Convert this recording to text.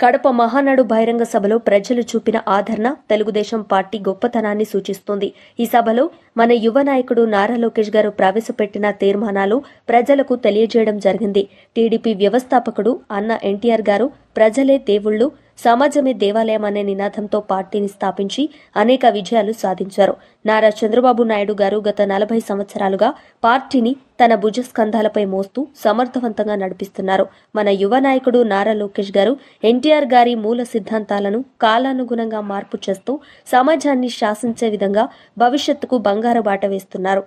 కడప మహానాడు బహిరంగ సభలో ప్రజలు చూపిన ఆదరణ తెలుగుదేశం పార్టీ గొప్పతనాన్ని సూచిస్తోంది. ఈ సభలో మన యువ నాయకుడు నారా లోకేష్ గారు ప్రవేశపెట్టిన తీర్మానాలు ప్రజలకు తెలియజేయడం జరిగింది. టీడీపీ వ్యవస్థాపకుడు అన్న ఎన్టీఆర్ గారు ప్రజలే దేవుళ్లు, సమాజమే దేవాలయం అనే నినాదంతో పార్టీని స్థాపించి అనేక విజయాలు సాధించారు. నారా చంద్రబాబు నాయుడు గారు గత 40 సంవత్సరాలుగా పార్టీని తన భుజస్కంధాలపై మోస్తూ సమర్థవంతంగా నడిపిస్తున్నారు. మన యువ నాయకుడు నారా లోకేష్ గారు ఎన్టీఆర్ గారి మూల సిద్ధాంతాలను కాలానుగుణంగా మార్పు చేస్తూ సమాజాన్ని శాసించే విధంగా భవిష్యత్తుకు బంగారు బాట వేస్తున్నారు.